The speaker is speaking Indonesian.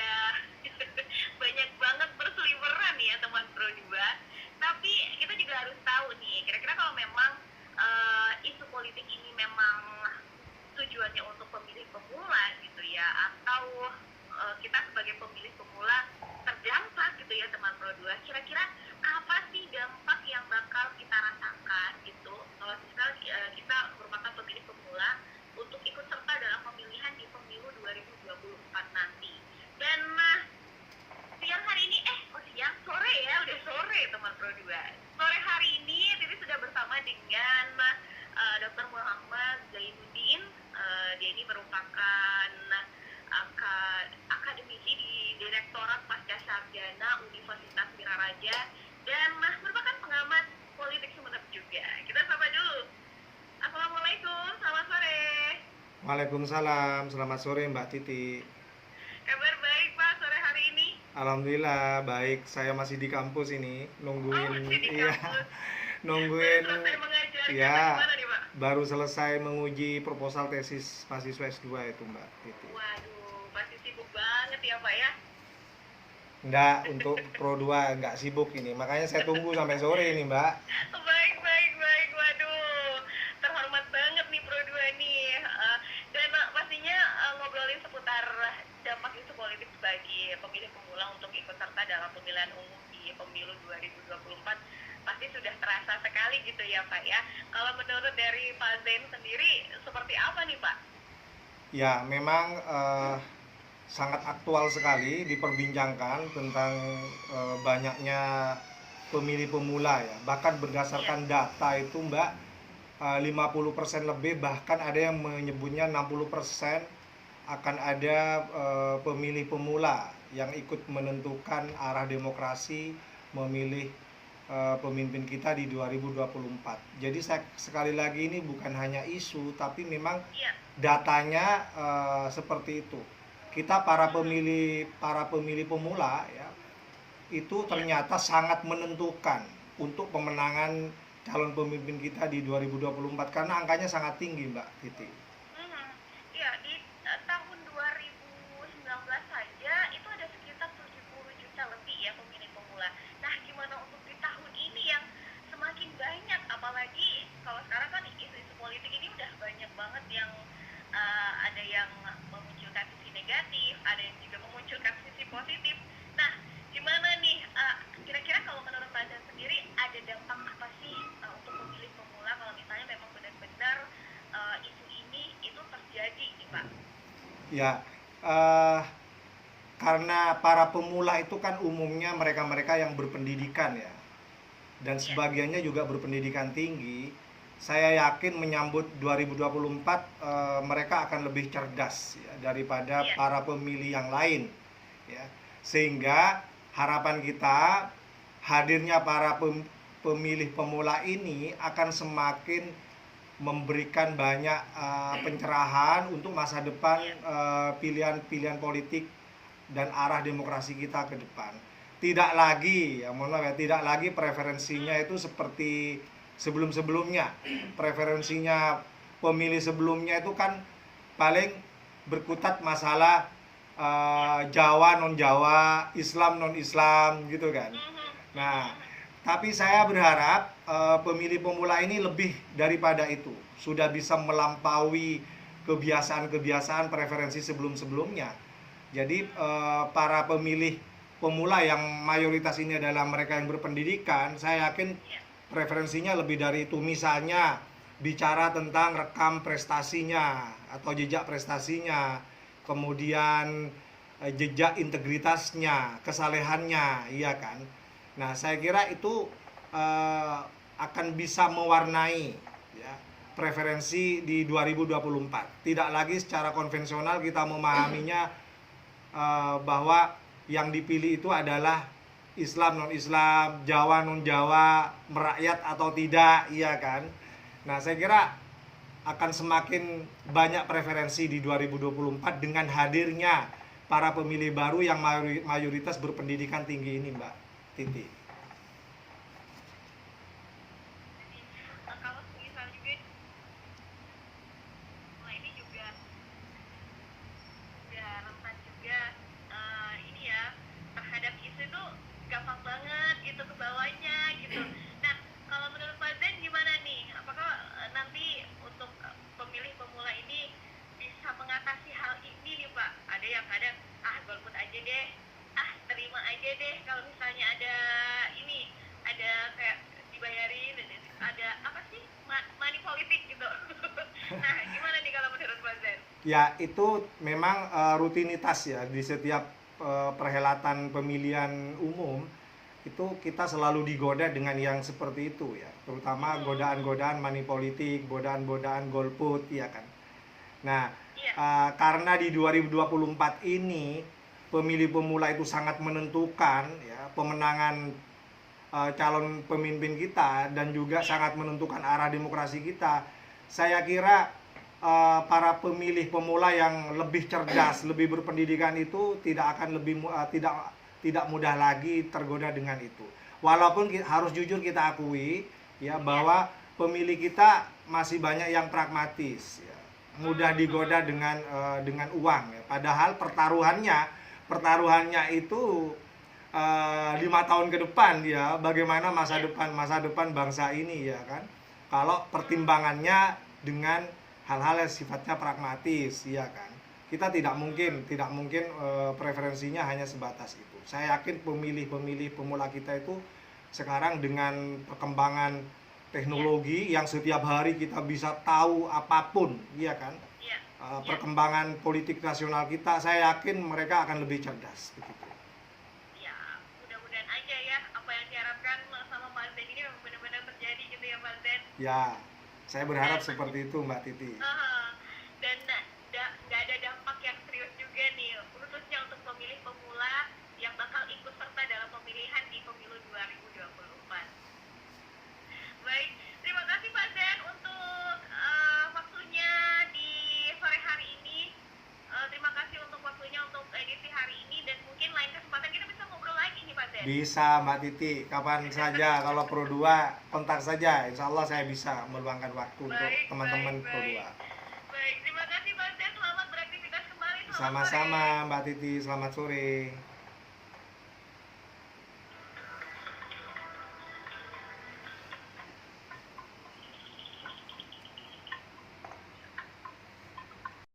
udah banyak banget berseliweran ya teman Pro 2. Tapi kita juga harus tahu nih, kira-kira kalau memang isu politik ini memang tujuannya untuk pemilih pemula gitu ya, atau kita sebagai pemilih pemula terdampak gitu ya teman Pro 2. Kira-kira apa sih dampak yang bakal kita rasakan gitu kalau misal kita merupakan pemilih pemula untuk ikut serta dalam pemilihan di pemilu 2024 nanti. Dan siang hari ini, siang, sore ya, udah sore teman Pro 2. Sore hari ini Titi sudah bersama dengan Dr. Muhammad Zainuddin. Dia ini merupakan akademisi di Direktorat Pasca Sarjana Universitas Wiraraja dan merupakan pengamat politik Sumeneb juga. Kita sapa dulu. Assalamualaikum, selamat sore. Waalaikumsalam, selamat sore Mbak Titi. Kabar baik Pak sore hari ini? Alhamdulillah baik, saya masih di kampus ini nungguin, Masih di iya, kampus. nungguin, Selesai mengajarkan ya, gimana nih Pak? baru selesai menguji proposal tesis mahasiswa S2 itu Mbak Titi. Waduh, pasti sibuk banget ya Pak ya? Enggak, untuk Pro 2 enggak sibuk ini, makanya saya tunggu sampai sore ini Mbak. Baik, baik, baik. Waduh, terhormat banget nih Pro 2 nih. Dan pastinya ngobrolin seputar dampak isu politik bagi pemilih pemula untuk ikut serta dalam pemilihan umum di pemilu 2024 pasti sudah terasa sekali gitu ya Pak ya. Kalau menurut dari Pak Zain sendiri seperti apa nih Pak? Ya, memang sangat aktual sekali diperbincangkan tentang banyaknya pemilih pemula ya. Bahkan berdasarkan data itu Mbak, 50% lebih, bahkan ada yang menyebutnya 60% akan ada pemilih pemula yang ikut menentukan arah demokrasi, memilih pemimpin kita di 2024. Jadi sekali lagi ini bukan hanya isu, tapi memang datanya seperti itu. Kita para pemilih pemula ya, itu ternyata sangat menentukan untuk pemenangan calon pemimpin kita di 2024 karena angkanya sangat tinggi Mbak Titi. Ya, di tahun 2019 saja itu ada sekitar 70 juta lebih ya pemilih pemula. Nah, gimana untuk di tahun ini yang semakin banyak, apalagi kalau sekarang kan isu-isu politik ini udah banyak banget yang ada yang memunculkan sisi negatif, ada yang juga memunculkan sisi positif. Nah, gimana nih kira-kira kalau menurut Pak Dan sendiri ada dampak apa sih untuk pemilih pemula kalau misalnya memang benar-benar isu ini itu terjadi nih Pak? Ya, karena para pemula itu kan umumnya mereka-mereka yang berpendidikan ya, dan sebagiannya juga berpendidikan tinggi. Saya yakin menyambut 2024 mereka akan lebih cerdas ya, daripada para pemilih yang lain ya. Sehingga harapan kita hadirnya para pemilih pemula ini akan semakin memberikan banyak pencerahan untuk masa depan pilihan-pilihan politik dan arah demokrasi kita ke depan. Tidak lagi, ya mohon maaf ya, tidak lagi preferensinya itu seperti sebelum-sebelumnya. Preferensinya pemilih sebelumnya itu kan paling berkutat masalah Jawa non Jawa, Islam non Islam gitu kan. Nah, tapi saya berharap pemilih pemula ini lebih daripada itu, sudah bisa melampaui kebiasaan-kebiasaan preferensi sebelum-sebelumnya. Jadi para pemilih pemula yang mayoritas ini adalah mereka yang berpendidikan, saya yakin preferensinya lebih dari itu. Misalnya bicara tentang rekam prestasinya atau jejak prestasinya, kemudian jejak integritasnya, kesalehannya, iya kan. Nah, saya kira itu akan bisa mewarnai ya, preferensi di 2024. Tidak lagi secara konvensional kita memahaminya bahwa yang dipilih itu adalah Islam non Islam, Jawa non Jawa, merakyat atau tidak, iya kan. Nah, saya kira akan semakin banyak preferensi di 2024 dengan hadirnya para pemilih baru yang mayoritas berpendidikan tinggi ini, Mbak Titi. Kalau misal juga ini juga rentan juga aja deh kalau misalnya ada ini, ada kayak dibayarin, ada apa sih, money politik gitu. Nah, gimana nih kalau menurut Mas Zen? Ya, itu memang rutinitas ya di setiap perhelatan pemilihan umum itu kita selalu digoda dengan yang seperti itu ya, terutama godaan-godaan money politik, godaan-godaan golput ya kan. Nah, Iya, karena di 2024 ini pemilih pemula itu sangat menentukan ya pemenangan calon pemimpin kita dan juga sangat menentukan arah demokrasi kita. Saya kira para pemilih pemula yang lebih cerdas, lebih berpendidikan itu tidak akan tidak mudah lagi tergoda dengan itu. Walaupun harus jujur kita akui ya bahwa pemilih kita masih banyak yang pragmatis ya. Mudah digoda dengan uang ya. Padahal pertaruhannya itu 5 tahun ke depan ya, bagaimana masa depan bangsa ini ya kan. Kalau pertimbangannya dengan hal-hal yang sifatnya pragmatis ya kan, kita tidak mungkin preferensinya hanya sebatas itu. Saya yakin pemilih pemula kita itu sekarang dengan perkembangan teknologi yang setiap hari kita bisa tahu apapun ya kan, perkembangan politik nasional kita, saya yakin mereka akan lebih cerdas begitu. ya, mudah-mudahan aja ya apa yang diharapkan sama Mas Zen ini memang benar-benar terjadi gitu ya Mas Zen. Ya, saya berharap seperti itu Mbak Titi. Dan nggak ada dampak yang serius juga nih, khususnya untuk pemilih pemula yang bakal ikut serta dalam pemilihan di pemilu 2024. Baik, terima kasih Pak Zen untuk waktunya di sore hari ini. Terima kasih untuk waktunya untuk edisi hari ini, dan mungkin lain kesempatan kita bisa ngobrol lagi nih Pak Zen. Bisa Mbak Titi, kapan saja. Kalau Pro 2 kontak saja, insya Allah saya bisa meluangkan waktu untuk teman-teman Pro 2. Baik, terima kasih Pak Zen, selamat beraktivitas kembali. Sama-sama Mbak Titi, selamat sore.